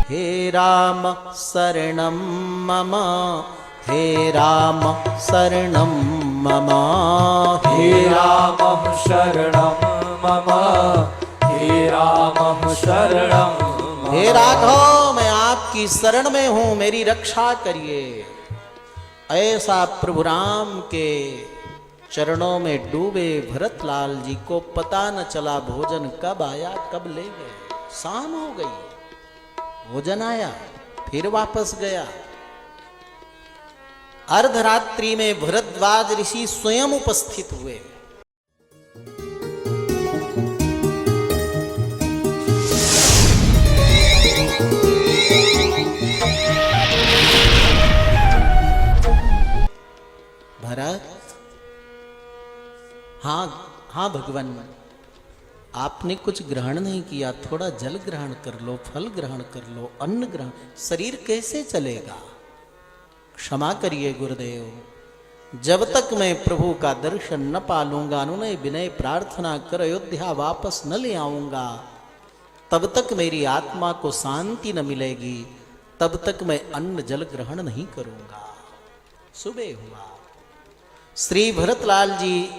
हे राम शरणं मम, हे राम शरणं मम, हे राम शरणं मम, हे राम शरणं मम। हे राघव मैं आपकी शरण में हूँ, मेरी रक्षा करिए। ऐसा प्रभु राम के चरणों में डूबे भरतलाल जी को पता न चला भोजन कब आया कब ले गए। शाम हो गई, भोजन आया फिर वापस गया। अर्धरात्रि में भरद्वाज ऋषि स्वयं उपस्थित हुए। भरत, हाँ भगवान, आपने कुछ ग्रहण नहीं किया, थोड़ा जल ग्रहण कर लो, फल ग्रहण कर लो, अन्न ग्रहण, शरीर कैसे चलेगा? क्षमा करिए गुरुदेव, जब तक मैं प्रभु का दर्शन न पालूंगा, अनुनय विनय प्रार्थना कर अयोध्या वापस न ले आऊंगा, तब तक मेरी आत्मा को शांति न मिलेगी, तब तक मैं अन्न जल ग्रहण नहीं करूंगा। सुबह हुआ, श्री भरतलाल जी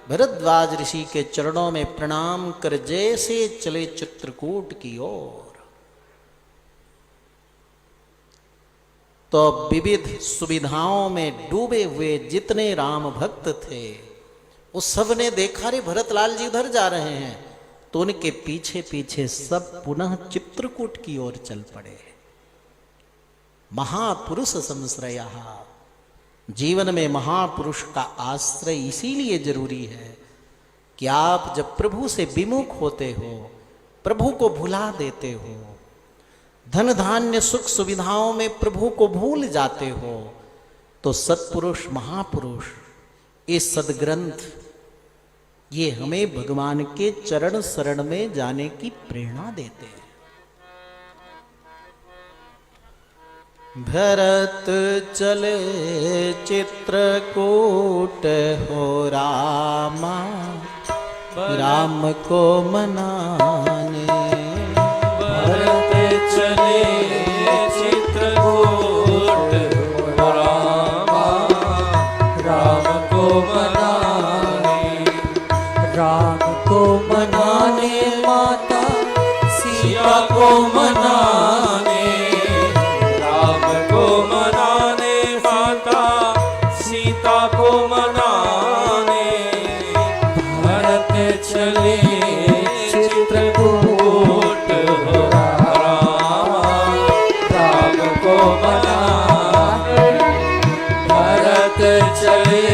भरद्वाज ऋषि के चरणों में प्रणाम कर जैसे चले चित्रकूट की ओर, तो विविध सुविधाओं में डूबे हुए जितने राम भक्त थे उस सब ने देखा रे भरतलाल जी उधर जा रहे हैं, तो उनके पीछे पीछे सब पुनः चित्रकूट की ओर चल पड़े। महापुरुष संश्रयः, जीवन में महापुरुष का आश्रय इसीलिए जरूरी है कि आप जब प्रभु से विमुख होते हो, प्रभु को भुला देते हो, धन धान्य सुख सुविधाओं में प्रभु को भूल जाते हो, तो सत्पुरुष महापुरुष ये सदग्रंथ ये हमें भगवान के चरण शरण में जाने की प्रेरणा देते हैं। भरत चले चित्रकूट हो रामा, राम को मनाने। भरत चले चित्रकूट हो रामा, राम को मनाने। राम को मनाने, माता सीता को मनाने। को मनाने भरत चले चित्रकूट हो रामा, राम को मनाने। भरत चले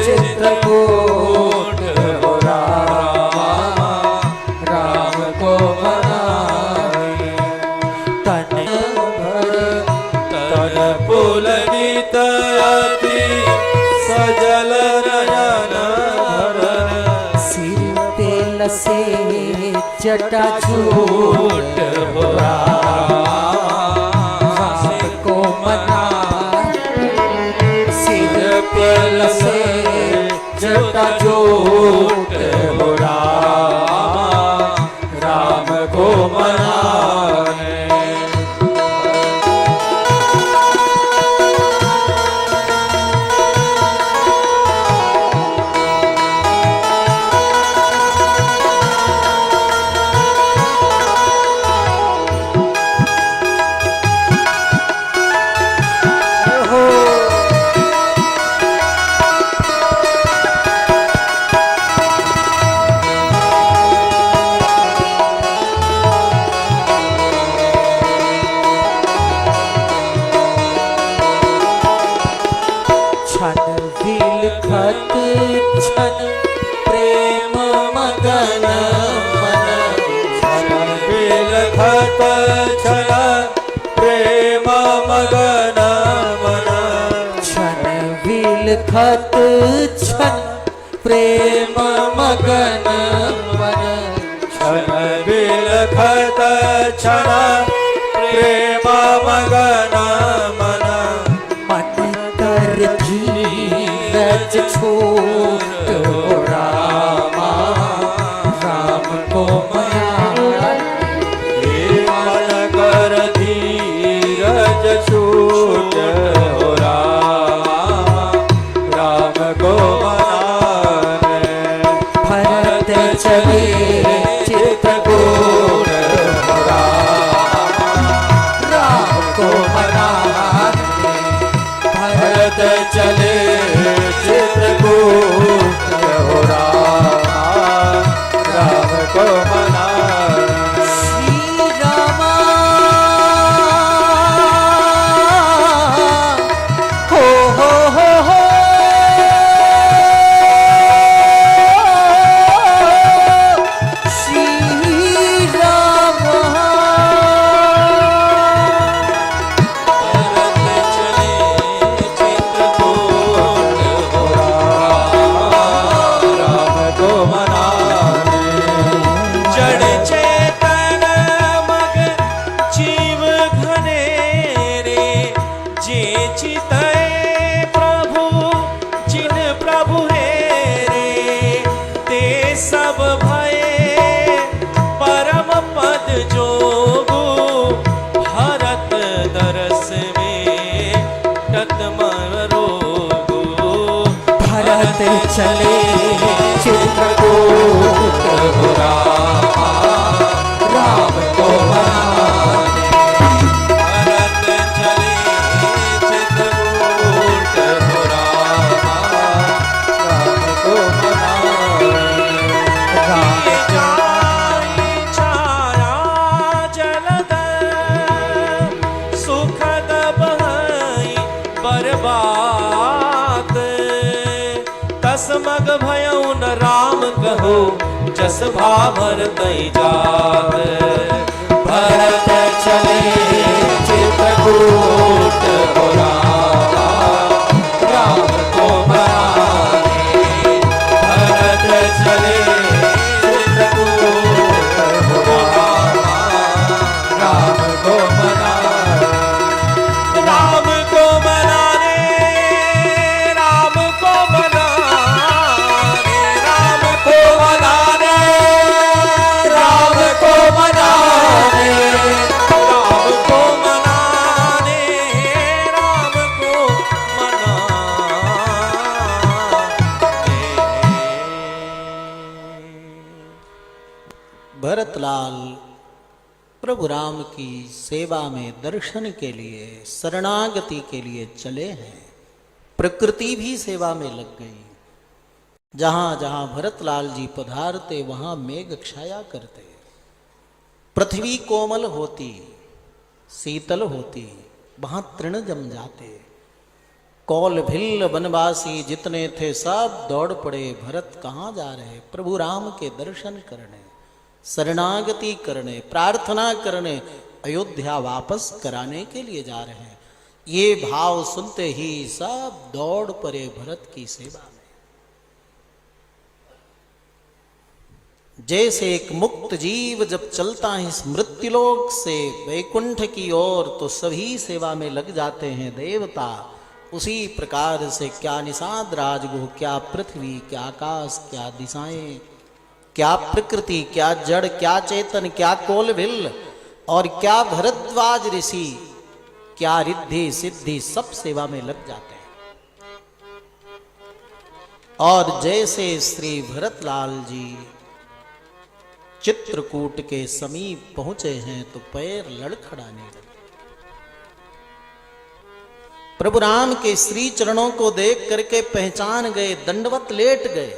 चित्रकूट हो रामा, राम को मनाने। तन पुलकित सजल नयन भरन, सिर पे लसे जटाजूट हो रामा, राम को मनाने। सिर पे लसे जटाजूट हो रामा, राम को मनाने। छन प्रेम मगन मन, छन बिलखत छन प्रेम मगन मन। छन बिलखत छन प्रेम मगन मन, छन बिलखत छन प्रेम मगन मन। मन कर धीरज छोड़ हो रामा, राम को मना हे मन कर धीरज छूट हो राम को मनाने भरत चले चित्रकूट हो राम को मनाने भरत चले चित्रकूट हो राम को मनाने श्री रामा हो श्री रामा भरत चले चित्रकूट हो राम को मनाने जड़ चेतन मग जीव घने रे जे चितए प्रभु जिन प्रभु है रे ते सब भये परम पद जोगु भरत दरस में तत्मर रोगु भरत चले चित्रकूट हो राम को मनाने भरत चले चित्रकूट हो राम को मनाने जाई छाया जलद सुखद बहई बर्बाद तसमग भयउ न राम कहो जस भावर तई जात भरत चले चित्रकूट हो राम को मनाने भरत चले चित्रकूट हो राम को मनाने राम को मनाने राम को मनाने राम को मनाने राम को मनाने राम को मनाने राम को मनाने भरतलाल प्रभु राम की सेवा में दर्शन के लिए शरणागति के लिए चले हैं। प्रकृति भी सेवा में लग गई। जहां जहां भरतलाल जी पधारते वहां मेघ छाया करते, पृथ्वी कोमल होती, शीतल होती, वहां तृण जम जाते। कौल भिल्ल वनवासी जितने थे सब दौड़ पड़े। भरत कहाँ जा रहे? प्रभु राम के दर्शन करने, शरणागति करने, प्रार्थना करने, अयोध्या वापस कराने के लिए जा रहे हैं। ये भाव सुनते ही सब दौड़ पड़े भरत की सेवा में। जैसे एक मुक्त जीव जब चलता है इस मृत्युलोक से वैकुंठ की ओर तो सभी सेवा में लग जाते हैं देवता। उसी प्रकार से क्या निषाद राजगुह, क्या पृथ्वी, क्या आकाश, क्या दिशाएं, क्या प्रकृति, क्या जड़, क्या चेतन, क्या कोलभिल और क्या भरद्वाज ऋषि, क्या रिद्धि सिद्धि, सब सेवा में लग जाते हैं। और जैसे श्री भरतलाल जी चित्रकूट के समीप पहुंचे हैं तो पैर लड़खड़ाने लगे। प्रभु राम के श्री चरणों को देख करके पहचान गए, दंडवत लेट गए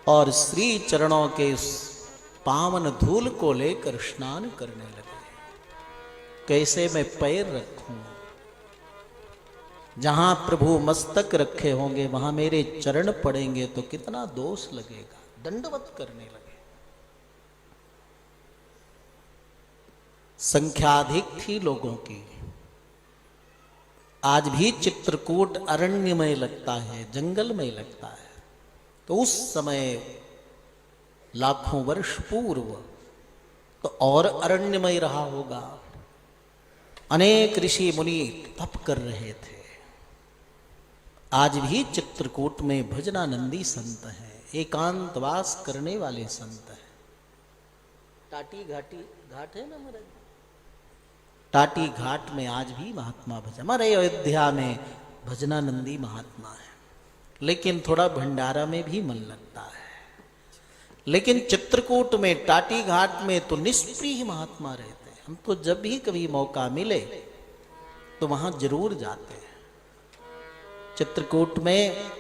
और श्री चरणों के उस पावन धूल को लेकर स्नान करने लगे। कैसे मैं पैर रखूं? जहां प्रभु मस्तक रखे होंगे वहां मेरे चरण पड़ेंगे तो कितना दोष लगेगा। दंडवत करने लगे। संख्या अधिक थी लोगों की। आज भी चित्रकूट अरण्यमय लगता है, जंगलमय लगता है। तो उस समय लाखों वर्ष पूर्व तो और अरण्यमय रहा होगा। अनेक ऋषि मुनि तप कर रहे थे। आज भी चित्रकूट में भजनानंदी संत हैं। एकांतवास करने वाले संत हैं। टाटी घाटी घाट है ना महाराज, टाटी घाट में आज भी महात्मा भजन, हमारे अयोध्या में भजनानंदी महात्मा है, लेकिन थोड़ा भंडारा में भी मन लगता है। लेकिन चित्रकूट में टाटी घाट में तो निष्प्रिय महात्मा रहते हैं। हम तो जब भी कभी मौका मिले तो वहां जरूर जाते हैं। चित्रकूट में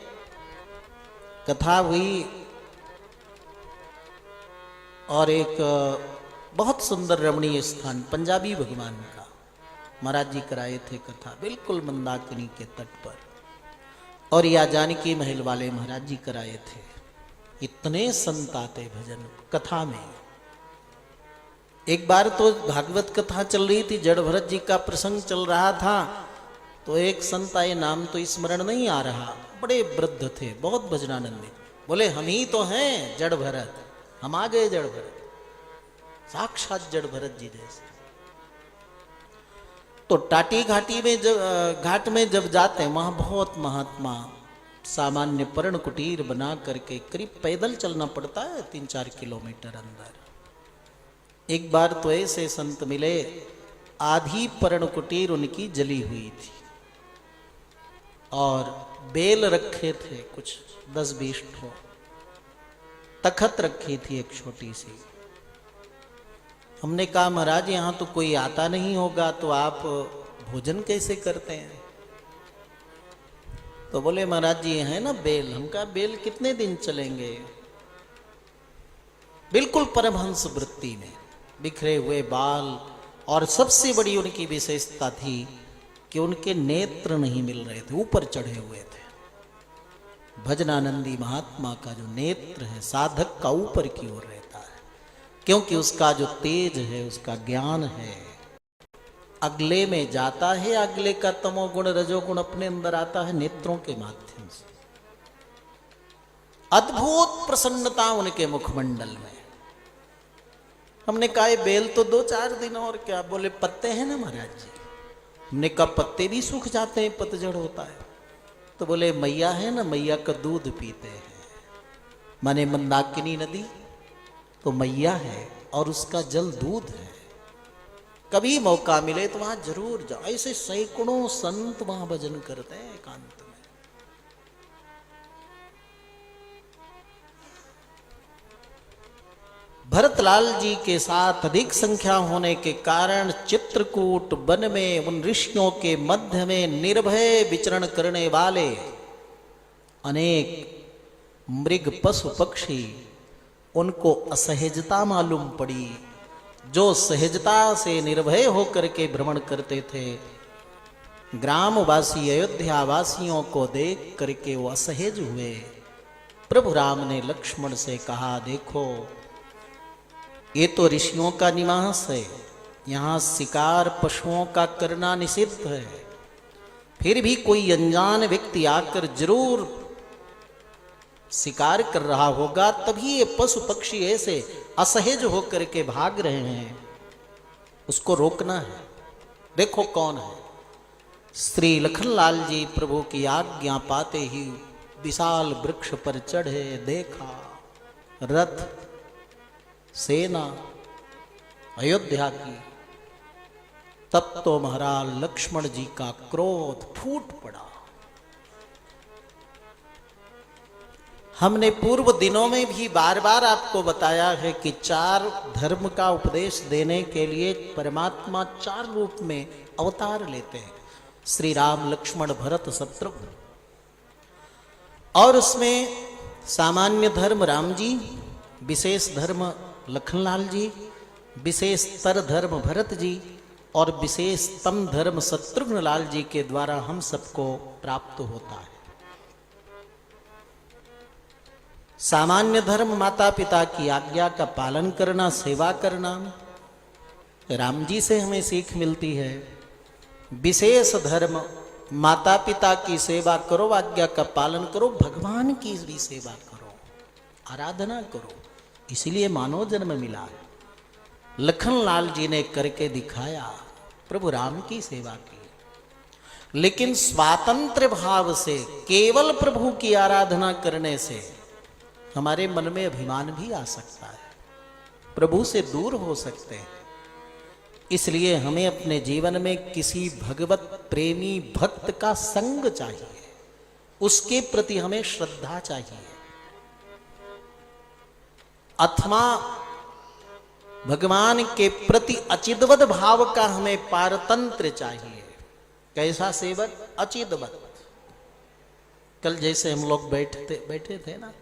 कथा हुई और एक बहुत सुंदर रमणीय स्थान, पंजाबी भगवान का महाराज जी कराए थे कथा, बिल्कुल मंदाकिनी के तट पर, और या जानकी महल वाले महाराज जी कराए थे। इतने संत आते भजन कथा में। एक बार तो भागवत कथा चल रही थी, जड़ भरत जी का प्रसंग चल रहा था, तो एक संत आए, नाम तो स्मरण नहीं आ रहा, बड़े वृद्ध थे, बहुत भजनानंदी, बोले हम ही तो हैं जड़ भरत, हम आ गए जड़ भरत, साक्षात जड़ भरत जी जैसे। तो टाटी घाटी में जब घाट में जब जाते हैं, वहां बहुत महात्मा सामान्य पर्ण कुटीर बना करके, करीब पैदल चलना पड़ता है 3-4 किलोमीटर अंदर। एक बार तो ऐसे संत मिले, आधी पर्ण कुटीर उनकी जली हुई थी और बेल रखे थे कुछ 10-20 ठो, तखत रखी थी एक छोटी सी। हमने कहा महाराज यहां तो कोई आता नहीं होगा, तो आप भोजन कैसे करते हैं? तो बोले महाराज जी है ना बेल। हम कहा बेल कितने दिन चलेंगे? बिल्कुल परमहंस वृत्ति में, बिखरे हुए बाल, और सबसे बड़ी उनकी विशेषता थी कि उनके नेत्र नहीं मिल रहे थे, ऊपर चढ़े हुए थे। भजनानंदी महात्मा का जो नेत्र है साधक का ऊपर की ओर रहता है, क्योंकि उसका जो तेज है, उसका ज्ञान है, अगले में जाता है, अगले का तमोगुण रजोगुण अपने अंदर आता है नेत्रों के माध्यम से। अद्भुत प्रसन्नता उनके मुखमंडल में। हमने कहा बेल तो 2-4 दिन और क्या? बोले पत्ते हैं ना महाराज जी। हमने कहा पत्ते भी सूख जाते हैं, पतझड़ होता है। तो बोले मैया है ना, मैया का दूध पीते हैं। माने मंदाकिनी नदी तो मैया है और उसका जल दूध है। कभी मौका मिले तो वहां जरूर जाओ। ऐसे सैकड़ों संत वहां भजन करते हैं एकांत में। भरतलाल जी के साथ अधिक संख्या होने के कारण चित्रकूट वन में उन ऋषियों के मध्य में निर्भय विचरण करने वाले अनेक मृग पशु पक्षी, उनको असहजता मालूम पड़ी। जो सहजता से निर्भय होकर के भ्रमण करते थे, ग्रामवासी अयोध्या वासियों को देख करके वो असहज हुए। प्रभु राम ने लक्ष्मण से कहा देखो ये तो ऋषियों का निवास है, यहाँ शिकार पशुओं का करना निषिद्ध है, फिर भी कोई अनजान व्यक्ति आकर जरूर शिकार कर रहा होगा, तभी ये पशु पक्षी ऐसे असहज होकर के भाग रहे हैं, उसको रोकना है। देखो कौन है? श्री लखनलाल जी प्रभु की आज्ञा पाते ही विशाल वृक्ष पर चढ़े, देखा रथ सेना अयोध्या की। तब तो महाराज लक्ष्मण जी का क्रोध फूट पड़ा। हमने पूर्व दिनों में भी बार बार आपको बताया है कि 4 धर्म का उपदेश देने के लिए परमात्मा 4 रूप में अवतार लेते हैं, श्री राम लक्ष्मण भरत शत्रुघ्न। और उसमें सामान्य धर्म राम जी, विशेष धर्म लखनलाल जी, विशेषतर धर्म भरत जी और विशेषतम धर्म शत्रुघ्न लाल जी के द्वारा हम सबको प्राप्त होता है। सामान्य धर्म माता पिता की आज्ञा का पालन करना, सेवा करना, राम जी से हमें सीख मिलती है। विशेष धर्म माता पिता की सेवा करो, आज्ञा का पालन करो, भगवान की भी सेवा करो, आराधना करो, इसीलिए मानव जन्म मिला है। लखनलाल जी ने करके दिखाया, प्रभु राम की सेवा की, लेकिन स्वातंत्र भाव से केवल प्रभु की आराधना करने से हमारे मन में अभिमान भी आ सकता है, प्रभु से दूर हो सकते हैं। इसलिए हमें अपने जीवन में किसी भगवत प्रेमी भक्त का संग चाहिए, उसके प्रति हमें श्रद्धा चाहिए, अथवा भगवान के प्रति अचिदवत भाव का हमें पारतंत्र चाहिए। कैसा सेवक? अचिदवत। कल जैसे हम लोग बैठे थे ना,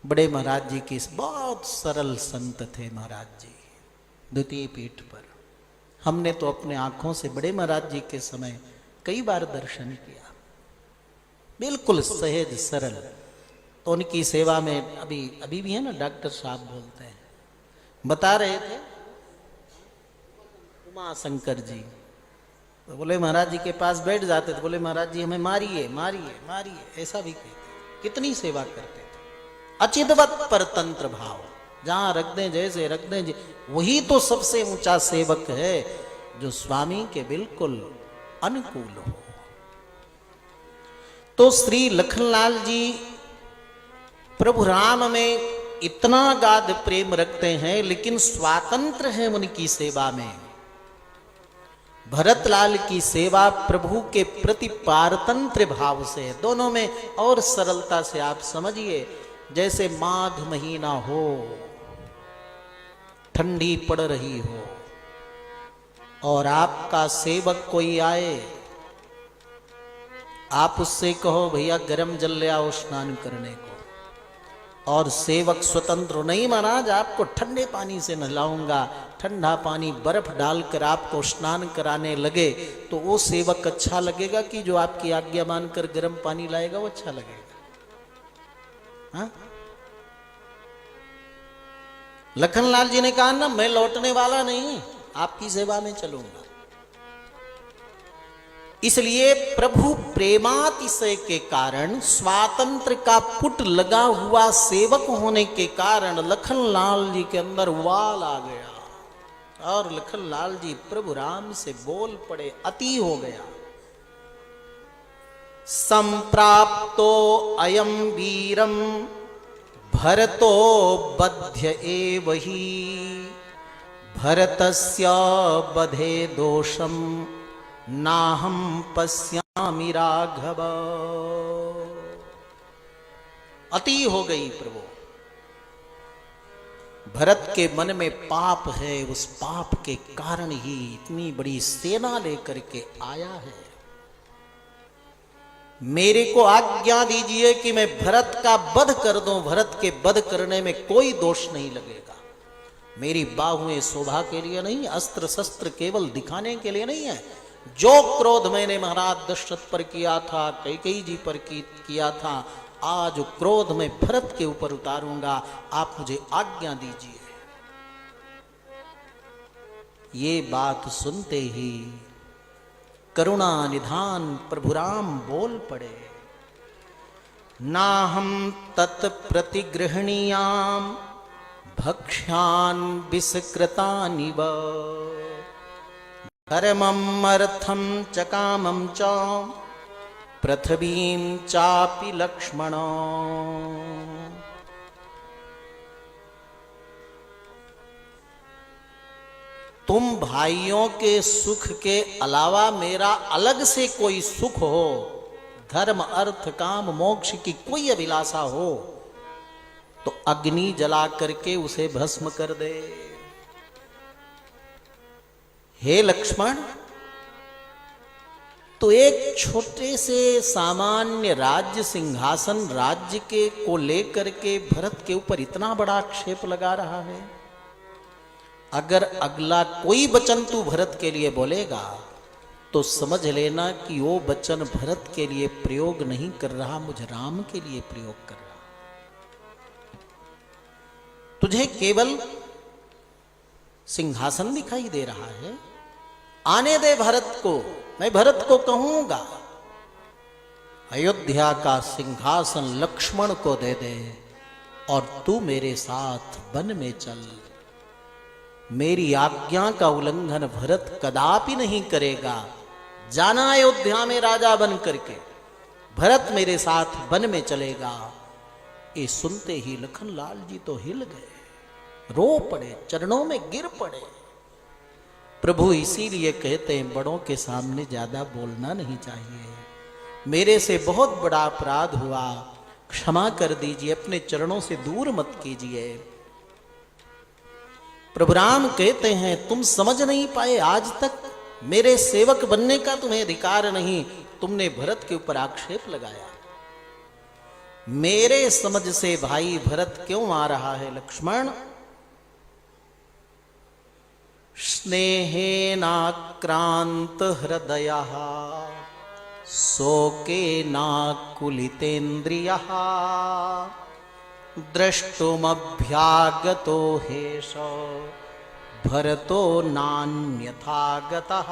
बड़े महाराज जी की, बहुत सरल संत थे महाराज जी, द्वितीय पीठ पर। हमने तो अपने आंखों से बड़े महाराज जी के समय कई बार दर्शन किया, बिल्कुल सहज सरल। तो उनकी सेवा में अभी भी है ना, डॉक्टर साहब बोलते हैं, बता रहे थे उमा शंकर जी, तो बोले महाराज जी के पास बैठ जाते थे, बोले महाराज जी हमें मारिए मारिए मारिए, ऐसा भी कहते। कितनी सेवा करते थे, अचिदवत परतंत्र भाव, जहां रख दें जैसे रख दें, वही तो सबसे ऊंचा सेवक है, जो स्वामी के बिल्कुल अनुकूल हो। तो श्री लखनलाल जी प्रभु राम में इतना गाढ़ प्रेम रखते हैं, लेकिन स्वातंत्र हैं उनकी सेवा में। भरतलाल की सेवा प्रभु के प्रति पारतंत्र भाव से है, दोनों में और सरलता से आप समझिए। जैसे माघ महीना हो, ठंडी पड़ रही हो, और आपका सेवक कोई आए, आप उससे कहो भैया गर्म जल ले आओ स्नान करने को, और सेवक स्वतंत्र, नहीं महाराज आपको ठंडे पानी से नहलाऊंगा, ठंडा पानी बर्फ डालकर आपको स्नान कराने लगे, तो वो सेवक अच्छा लगेगा कि जो आपकी आज्ञा मानकर गर्म पानी लाएगा वो अच्छा लगेगा? हाँ? लखनलाल जी ने कहा ना, मैं लौटने वाला नहीं, आपकी सेवा में चलूंगा। इसलिए प्रभु प्रेमातिशय के कारण, स्वातंत्र का पुट लगा हुआ सेवक होने के कारण लखनलाल जी के अंदर वाल आ गया, और लखनलाल जी प्रभु राम से बोल पड़े, अति हो गया। संप्राप्तो अयम वीरम भरतो बध्य एवहि, भरतस्य बधे दोषम नाहम पश्यामि राघव। अति हो गई प्रभु, भरत के मन में पाप है, उस पाप के कारण ही इतनी बड़ी सेना लेकर के आया है। मेरे को आज्ञा दीजिए कि मैं भरत का वध कर दूं, भरत के वध करने में कोई दोष नहीं लगेगा। मेरी बाहुएं शोभा के लिए नहीं, अस्त्र शस्त्र केवल दिखाने के लिए नहीं है। जो क्रोध मैंने महाराज दशरथ पर किया था, कैकेयी जी पर किया था, आज क्रोध मैं भरत के ऊपर उतारूंगा, आप मुझे आज्ञा दीजिए। ये बात सुनते ही करुणा निधान प्रभु राम बोल पड़े, नाहं तत्प्रतिगृहणीयाम भक्ष्यान विसकृतानिव, धर्मम् अर्थं च कामं च पृथ्वीं चापि लक्ष्मण। तुम भाइयों के सुख के अलावा मेरा अलग से कोई सुख हो, धर्म अर्थ काम मोक्ष की कोई अभिलाषा हो, तो अग्नि जला करके उसे भस्म कर दे। हे लक्ष्मण, तो एक छोटे से सामान्य राज्य सिंहासन राज्य के को लेकर के भरत के ऊपर इतना बड़ा आक्षेप लगा रहा है। अगर अगला कोई वचन तू भरत के लिए बोलेगा तो समझ लेना कि वो वचन भरत के लिए प्रयोग नहीं कर रहा, मुझे राम के लिए प्रयोग कर रहा। तुझे केवल सिंहासन दिखाई दे रहा है, आने दे भरत को, मैं भरत को कहूंगा अयोध्या का सिंहासन लक्ष्मण को दे दे और तू मेरे साथ वन में चल। मेरी आज्ञा का उल्लंघन भरत कदापि नहीं करेगा। जाना अयोध्या में राजा बन करके, भरत मेरे साथ वन में चलेगा। ये सुनते ही लखनलाल जी तो हिल गए, रो पड़े, चरणों में गिर पड़े। प्रभु इसीलिए कहते हैं बड़ों के सामने ज्यादा बोलना नहीं चाहिए। मेरे से बहुत बड़ा अपराध हुआ, क्षमा कर दीजिए, अपने चरणों से दूर मत कीजिए। प्रभु राम कहते हैं तुम समझ नहीं पाए, आज तक मेरे सेवक बनने का तुम्हें अधिकार नहीं, तुमने भरत के ऊपर आक्षेप लगाया। मेरे समझ से भाई भरत क्यों आ रहा है लक्ष्मण? स्नेहेनाक्रांत हृदयः शोकेनाकुलितेन्द्रियः द्रष्टुमभ्यागतो हेष भरतो नान्यथागतः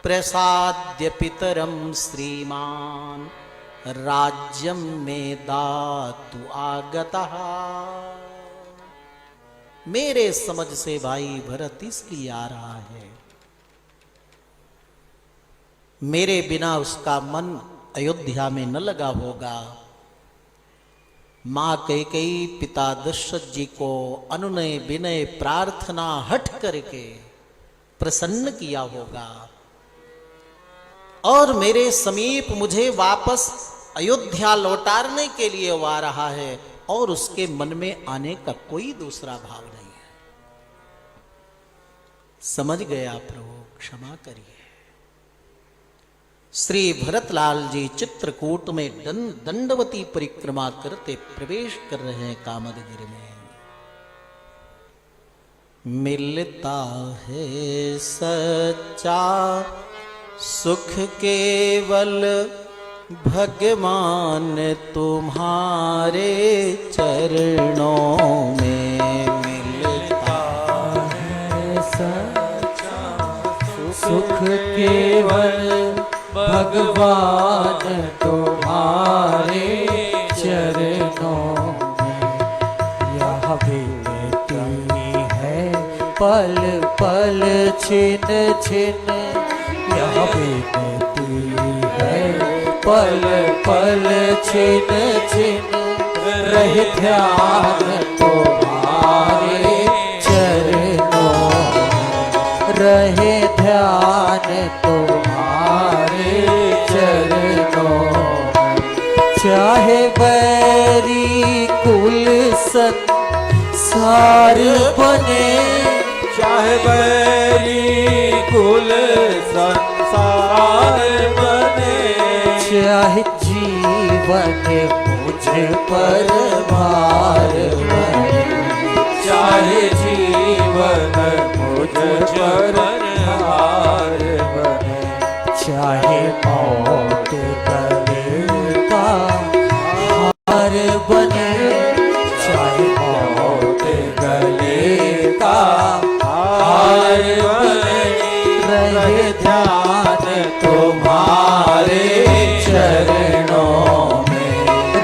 प्रसाद्य पितरं श्रीमान् राज्यं मे दातु आगतः। मेरे समझ से भाई भरत इसलिए आ रहा है, मेरे बिना उसका मन अयोध्या में न लगा होगा। मां कैकेयी पिता दशरथ जी को अनुनय विनय प्रार्थना हठ करके प्रसन्न किया होगा और मेरे समीप मुझे वापस अयोध्या लौटाने के लिए वो आ रहा है और उसके मन में आने का कोई दूसरा भाव नहीं है। समझ गया प्रभु, क्षमा करिए। श्री भरतलाल जी चित्रकूट में दंडवती परिक्रमा करते प्रवेश कर रहे हैं कामदगिरि में। मिलता है सच्चा सुख केवल भगवान तुम्हारे चरणों में। मिलता है सच्चा सुख केवल भगवान तुम्हारे चरणों में। यह विनती है पल पल छिन छिन, यह विनती है पल पल छिन छिन, रहे ध्यान तुम्हारे चरणों में, रहे ध्यान तुम्हारे चरणों में। चाहे बैरी कुल संसार बने, चाहे बैरी कुल संसार बने, चाहे जीवन मुझ पर भार बने, चाहे जीवन मुझ पर भार बने, चाहे मौत गले का हार बने, चाहे मौत गले का हार बने, रहे ध्यान तुम्हारे चरणों में,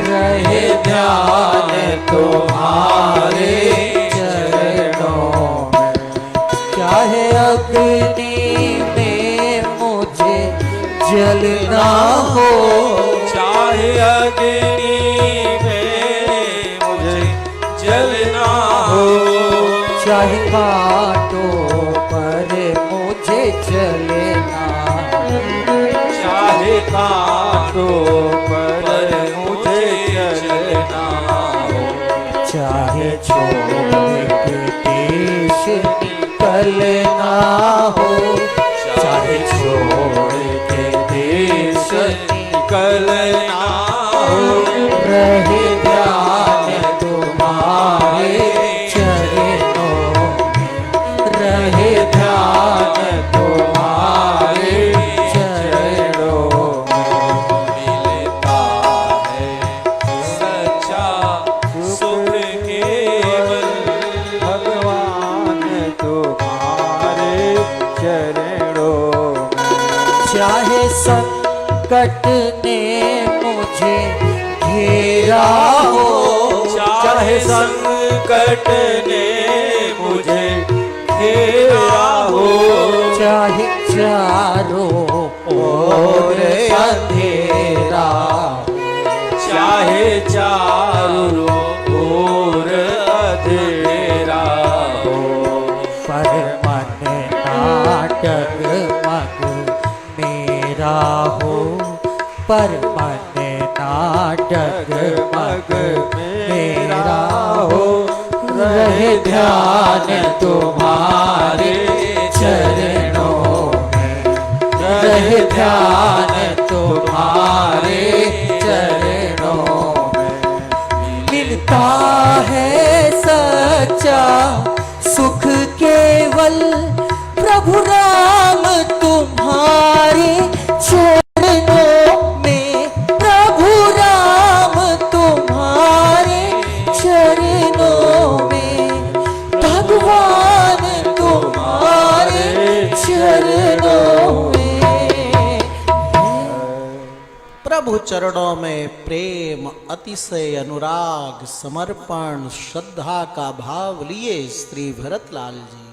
रहे ध्यान तुम्हारे चरणों में। चाहे अग्नि में मुझे जलना हो, चाहे अग्नि में मुझे जलना हो, चाहे कांटों पर मुझे चलना, चाहे कांटों पर मुझे चलना हो, चाहे छोड़ के देश निकलना हो, चाहे छोड़ के देश निकलना हो, रहे ध्यान तुम्हारे चरणों में, रहे ध्यान तुम्हारे चरणों में। मिलता है सच्चा सुख केवल भगवान तुम्हारे चरणों में। चाहे संकट ने मुझे घेरा हो, चाहे संकट ने मुझे घेरा हो, चाहे चारों ओर अंधेरा हो, चाहे चारों ओर अंधेरा हो, पर मन नाटक मग मेरा हो, पर मन नाटक मग मेरा हो। रहे ध्यान तुम्हारे चरणों में, रहे ध्यान तुम्हारे चरणों में। मिलता है सच्चा सुख केवल प्रभु राम तुम्हारे चरणों में, प्रभु राम तुम्हारे चरणों में, भगवान तुम्हारे चरणों में। प्रभु चरणों में प्रेम, अतिशय अनुराग, समर्पण, श्रद्धा का भाव लिए श्री भरतलाल जी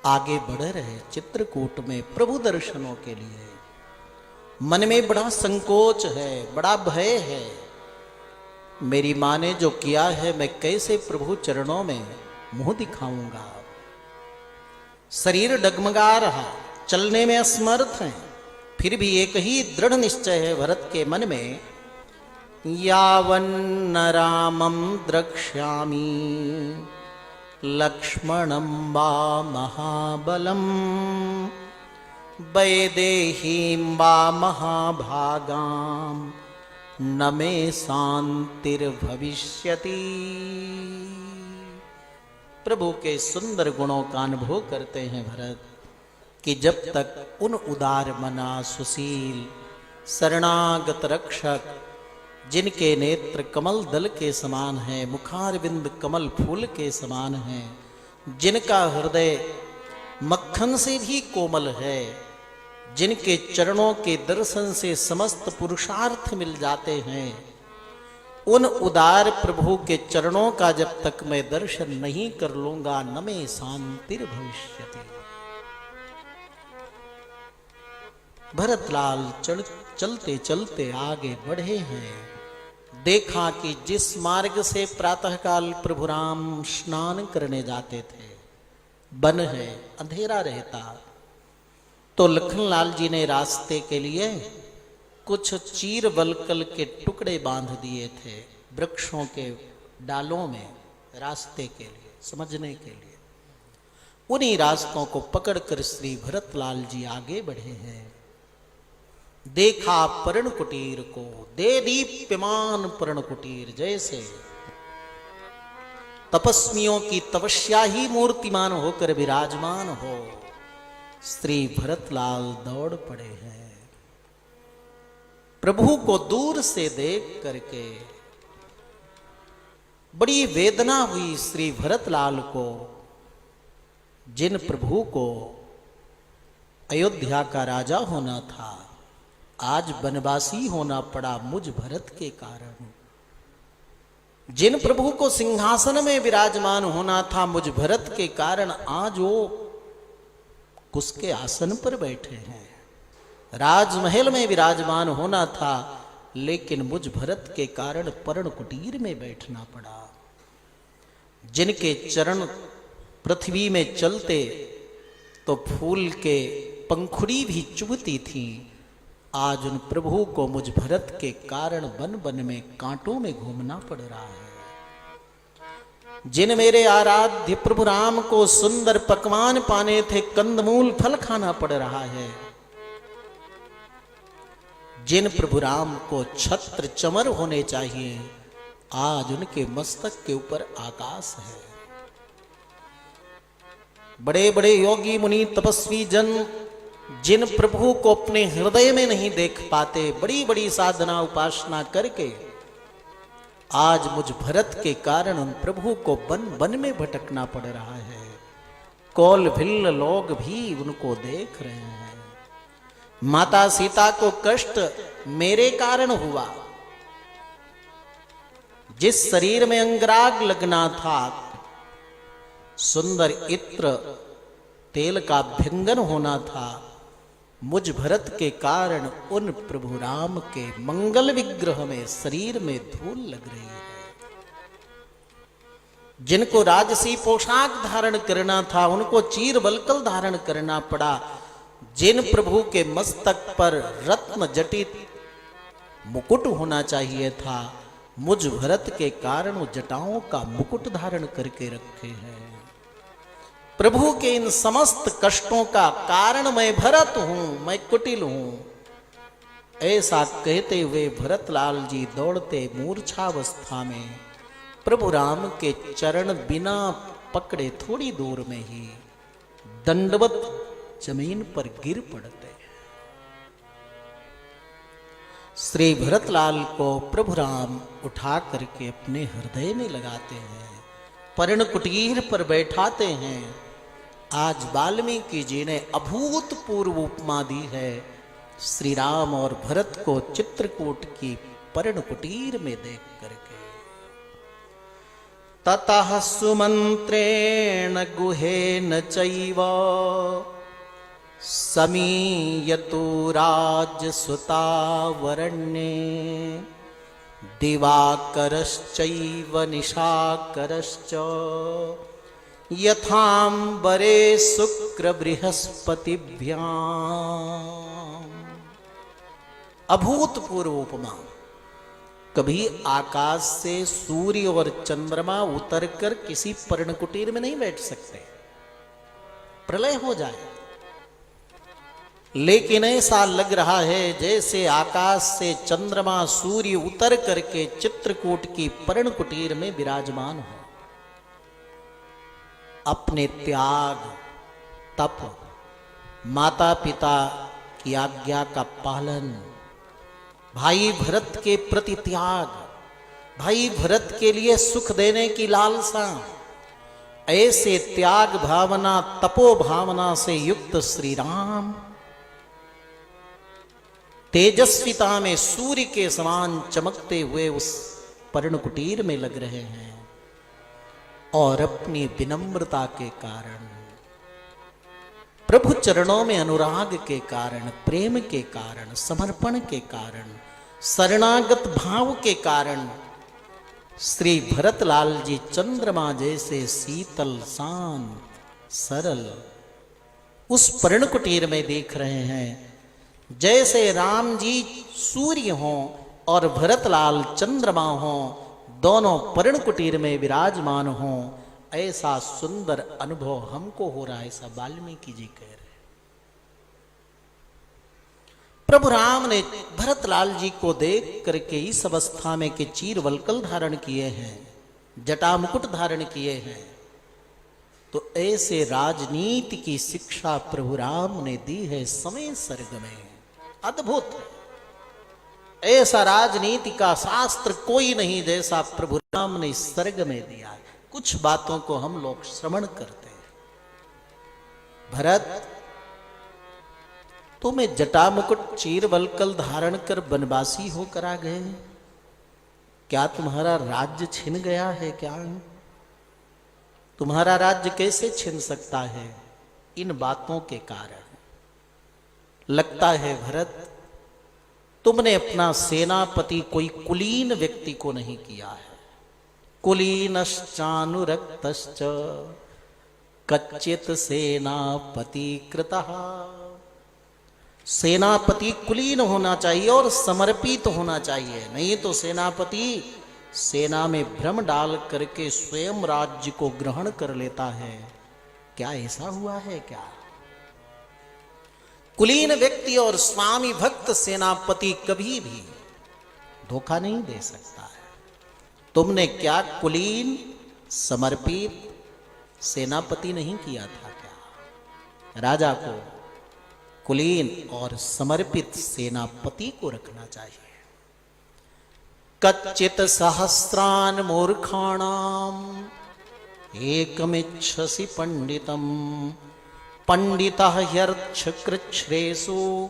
आगे बढ़ रहे चित्रकूट में प्रभु दर्शनों के लिए। मन में बड़ा संकोच है, बड़ा भय है। मेरी माँ ने जो किया है मैं कैसे प्रभु चरणों में मुंह दिखाऊंगा। शरीर डगमगा रहा, चलने में असमर्थ हैं, फिर भी एक ही दृढ़ निश्चय है भरत के मन में, यावन्न रामं द्रक्ष्यामि लक्ष्मणं वा महाबलम् वैदेहीं वा महाभागां न मे शांतिर्भविष्यति। प्रभु के सुंदर गुणों का अनुभव करते हैं भरत कि जब तक उन उदार मना, सुशील, शरणागत रक्षक, जिनके नेत्र कमल दल के समान हैं, मुखारविंद कमल फूल के समान हैं, जिनका हृदय मक्खन से भी कोमल है, जिनके चरणों के दर्शन से समस्त पुरुषार्थ मिल जाते हैं, उन उदार प्रभु के चरणों का जब तक मैं दर्शन नहीं कर लूंगा न मे शांतिर्भविष्यति। भरतलाल चलते चलते आगे बढ़े हैं। देखा कि जिस मार्ग से प्रातःकाल प्रभु राम स्नान करने जाते थे वन है, अंधेरा रहता, तो लखनलाल जी ने रास्ते के लिए कुछ चीर वलकल के टुकड़े बांध दिए थे वृक्षों के डालों में, रास्ते के लिए, समझने के लिए। उन्हीं रास्तों को पकड़कर श्री भरतलाल जी आगे बढ़े हैं। देखा पर्ण कुटीर को, दे दीप्यमान पर्ण कुटीर, जैसे तपस्वियों की तपस्या ही मूर्तिमान होकर विराजमान हो। श्री भरतलाल दौड़ पड़े हैं। प्रभु को दूर से देख करके बड़ी वेदना हुई श्री भरतलाल को, जिन प्रभु को अयोध्या का राजा होना था आज वनवासी होना पड़ा मुझ भरत के कारण। जिन प्रभु को सिंहासन में विराजमान होना था मुझ भरत के कारण आज वो उसके आसन पर बैठे हैं। राजमहल में विराजमान होना था लेकिन मुझ भरत के कारण पर्ण कुटीर में बैठना पड़ा। जिनके चरण पृथ्वी में चलते तो फूल के पंखुड़ी भी चुभती थी, आज उन प्रभु को मुझ भरत के कारण वन वन में कांटों में घूमना पड़ रहा है। जिन मेरे आराध्य प्रभु राम को सुंदर पकवान पाने थे, कंदमूल फल खाना पड़ रहा है। जिन प्रभु राम को छत्र चमर होने चाहिए, आज उनके मस्तक के ऊपर आकाश है। बड़े बड़े योगी मुनि तपस्वी जन जिन प्रभु को अपने हृदय में नहीं देख पाते, बड़ी बड़ी साधना उपासना करके आज मुझ भरत के कारण उन प्रभु को वन वन में भटकना पड़ रहा है। कौल भिल्ल लोग भी उनको देख रहे हैं। माता सीता को कष्ट मेरे कारण हुआ। जिस शरीर में अंगराग लगना था, सुंदर इत्र तेल का अभ्यंगन होना था, मुझ भरत के कारण उन प्रभु राम के मंगल विग्रह में शरीर में धूल लग रही है। जिनको राजसी पोशाक धारण करना था उनको चीर वल्कल धारण करना पड़ा। जिन प्रभु के मस्तक पर रत्न जटित मुकुट होना चाहिए था, मुझ भरत के कारण वो जटाओं का मुकुट धारण करके रखे हैं। प्रभु के इन समस्त कष्टों का कारण मैं भरत हूं, मैं कुटिल हूं। ऐसा कहते हुए भरतलाल जी दौड़ते मूर्छावस्था में प्रभु राम के चरण बिना पकड़े थोड़ी दूर में ही दंडवत जमीन पर गिर पड़ते। श्री भरतलाल को प्रभु राम उठा करके अपने हृदय में लगाते हैं, पर्ण कुटीर पर बैठाते हैं। आज वाल्मीकि जी ने अभूतपूर्व उपमा दी है श्री राम और भरत को चित्रकूट की पर्ण कुटीर में देख करके। ततः सुमंत्रेण गुहेन चैव समीयतु राजसुतावरण्ये दिवाकरश्चैव निशाकरश्च यथांबरे शुक्र बृहस्पतिभ्याम्। अभूतपूर्व उपमा। कभी आकाश से सूर्य और चंद्रमा उतरकर किसी पर्णकुटीर में नहीं बैठ सकते, प्रलय हो जाए। लेकिन ऐसा लग रहा है जैसे आकाश से चंद्रमा सूर्य उतर करके चित्रकूट की पर्णकुटीर में विराजमान हो। अपने त्याग, तप, माता पिता की आज्ञा का पालन, भाई भरत के प्रति त्याग, भाई भरत के लिए सुख देने की लालसा, ऐसे त्याग भावना तपो भावना से युक्त श्री राम तेजस्विता में सूर्य के समान चमकते हुए उस पर्णकुटीर में लग रहे हैं। और अपनी विनम्रता के कारण, प्रभु चरणों में अनुराग के कारण, प्रेम के कारण, समर्पण के कारण, शरणागत भाव के कारण श्री भरतलाल जी चंद्रमा जैसे शीतल, शांत, सरल उस पर्णकुटीर में देख रहे हैं। जैसे राम जी सूर्य हों और भरतलाल चंद्रमा हों, दोनों पर्णकुटीर में विराजमान हों, ऐसा सुंदर अनुभव हमको हो रहा है। ऐसा वाल्मीकि जी कह रहे। प्रभु राम ने भरतलाल जी को देख करके इस अवस्था में कि चीर वल्कल धारण किए हैं, जटा मुकुट धारण किए हैं, तो ऐसे राजनीति की शिक्षा प्रभु राम ने दी है समय सर्ग में। अद्भुत है। ऐसा राजनीति का शास्त्र कोई नहीं जैसा प्रभु राम ने सर्ग में दिया है। कुछ बातों को हम लोग श्रवण करते हैं। भरत, तुम्हें जटा मुकुट चीर वल्कल धारण कर वनवासी होकर आ गए, क्या तुम्हारा राज्य छिन गया है? क्या तुम्हारा राज्य कैसे छिन सकता है? इन बातों के कारण लगता है भरत, तुमने अपना सेनापति कोई कुलीन व्यक्ति को नहीं किया है। कुलीनश्चानुरक्तश्च कच्चित सेनापति कृतः। सेनापति कुलीन होना चाहिए और समर्पित होना चाहिए, नहीं तो सेनापति सेना में भ्रम डाल करके स्वयं राज्य को ग्रहण कर लेता है। क्या ऐसा हुआ है क्या? कुलीन व्यक्ति और स्वामी भक्त सेनापति कभी भी धोखा नहीं दे सकता है। तुमने क्या कुलीन समर्पित सेनापति नहीं किया था क्या? राजा को कुलीन और समर्पित सेनापति को रखना चाहिए। कच्चित सहस्रान मूर्खाणाम एकमिच्छसि पंडितम पंडितः ह्यर्थ कृच्छ्रेषु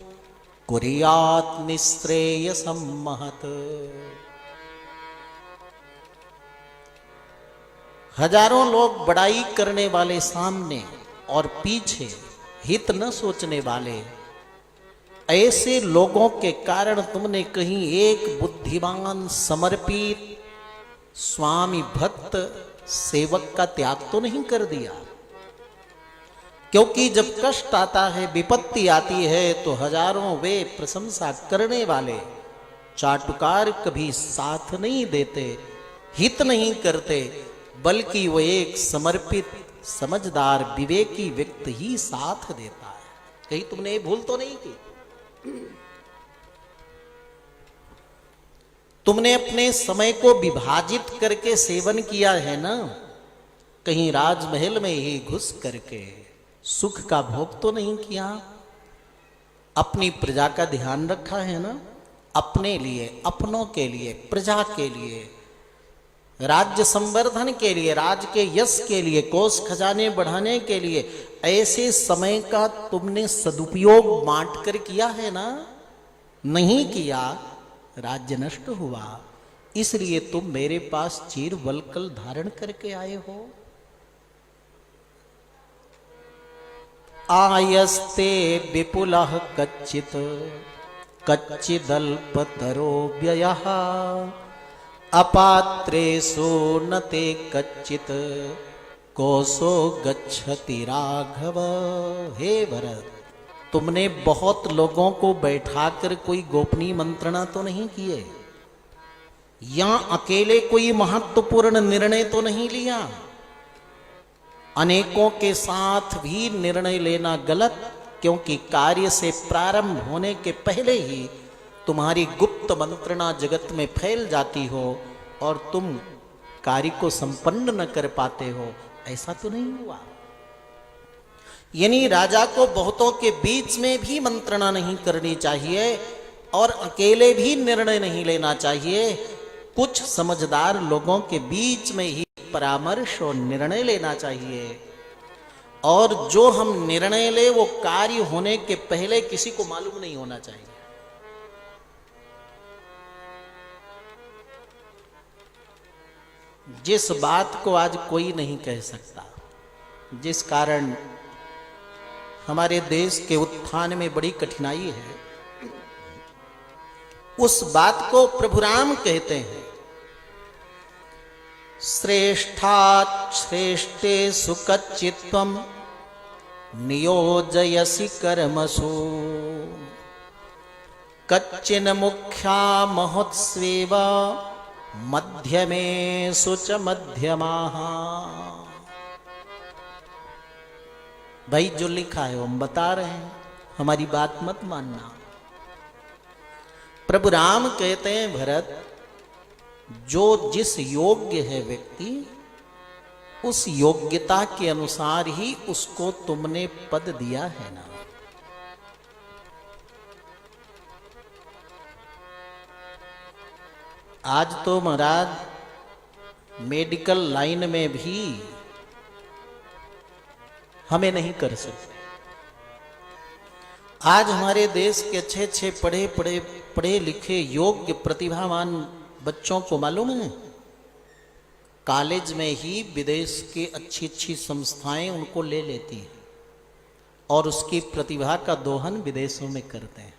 कुर्यात् निश्रेयसं महत्। हजारों लोग बड़ाई करने वाले सामने और पीछे हित न सोचने वाले ऐसे लोगों के कारण तुमने कहीं एक बुद्धिमान समर्पित स्वामी भक्त सेवक का त्याग तो नहीं कर दिया? क्योंकि जब कष्ट आता है, विपत्ति आती है, तो हजारों वे प्रशंसा करने वाले चाटुकार कभी साथ नहीं देते, हित नहीं करते, बल्कि वो एक समर्पित समझदार विवेकी व्यक्ति ही साथ देता है। कहीं तुमने ये भूल तो नहीं की? तुमने अपने समय को विभाजित करके सेवन किया है ना? कहीं राजमहल में ही घुस करके सुख का भोग तो नहीं किया? अपनी प्रजा का ध्यान रखा है ना? अपने लिए, अपनों के लिए, प्रजा के लिए, राज्य संवर्धन के लिए, राज के यश के लिए, कोष खजाने बढ़ाने के लिए ऐसे समय का तुमने सदुपयोग बांट कर किया है ना? नहीं किया, राज्य नष्ट हुआ। इसलिए तुम मेरे पास चीर वलकल धारण करके आए हो। आयस्ते विपुलः कच्चित कच्चिदल्पतरो व्ययः अपात्रेषु न ते कच्चित कोसो गच्छति राघव। हे भरत, तुमने बहुत लोगों को बैठाकर कोई गोपनीय मंत्रणा तो नहीं किए, या अकेले कोई महत्वपूर्ण निर्णय तो नहीं लिया। अनेकों के साथ भी निर्णय लेना गलत, क्योंकि कार्य से प्रारंभ होने के पहले ही तुम्हारी गुप्त मंत्रणा जगत में फैल जाती हो और तुम कार्य को संपन्न न कर पाते हो। ऐसा तो नहीं हुआ। यानी राजा को बहुतों के बीच में भी मंत्रणा नहीं करनी चाहिए और अकेले भी निर्णय नहीं लेना चाहिए। कुछ समझदार लोगों के बीच में ही परामर्श और निर्णय लेना चाहिए, और जो हम निर्णय ले वो कार्य होने के पहले किसी को मालूम नहीं होना चाहिए। जिस बात को आज कोई नहीं कह सकता, जिस कारण हमारे देश के उत्थान में बड़ी कठिनाई है, उस बात को प्रभु राम कहते हैं, श्रेष्ठात् श्रेष्ठेषु कच्चित्त्वं नियोजयसि कर्मसु कच्चिन् मुख्या महोत्स्वेव मध्यमेषु च मध्यमाः। भाई जो लिखा है वो हम बता रहे हैं, हमारी बात मत मानना। प्रभु राम कहते हैं, भरत, जो जिस योग्य है व्यक्ति, उस योग्यता के अनुसार ही उसको तुमने पद दिया है ना। आज तो महाराज मेडिकल लाइन में भी हमें नहीं कर सकते। आज हमारे देश के अच्छे अच्छे पढ़े लिखे योग्य प्रतिभावान बच्चों को मालूम है, कॉलेज में ही विदेश की अच्छी अच्छी संस्थाएं उनको ले लेती हैं और उसकी प्रतिभा का दोहन विदेशों में करते हैं।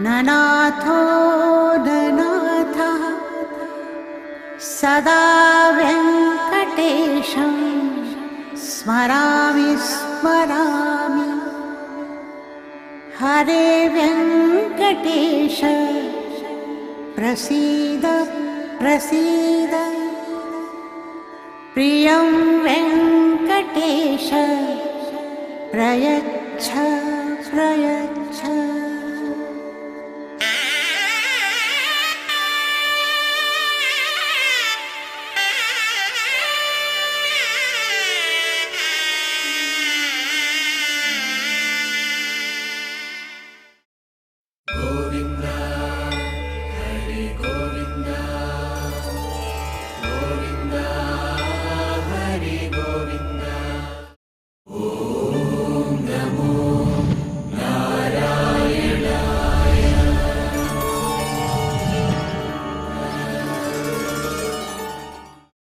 ननाथो ननाथः सदा वेङ्कटेशं स्मरामि स्मरामि। हरे वेङ्कटेश प्रसीद प्रसीद। प्रियं वेङ्कटेश प्रयच्छ प्रयच्छ।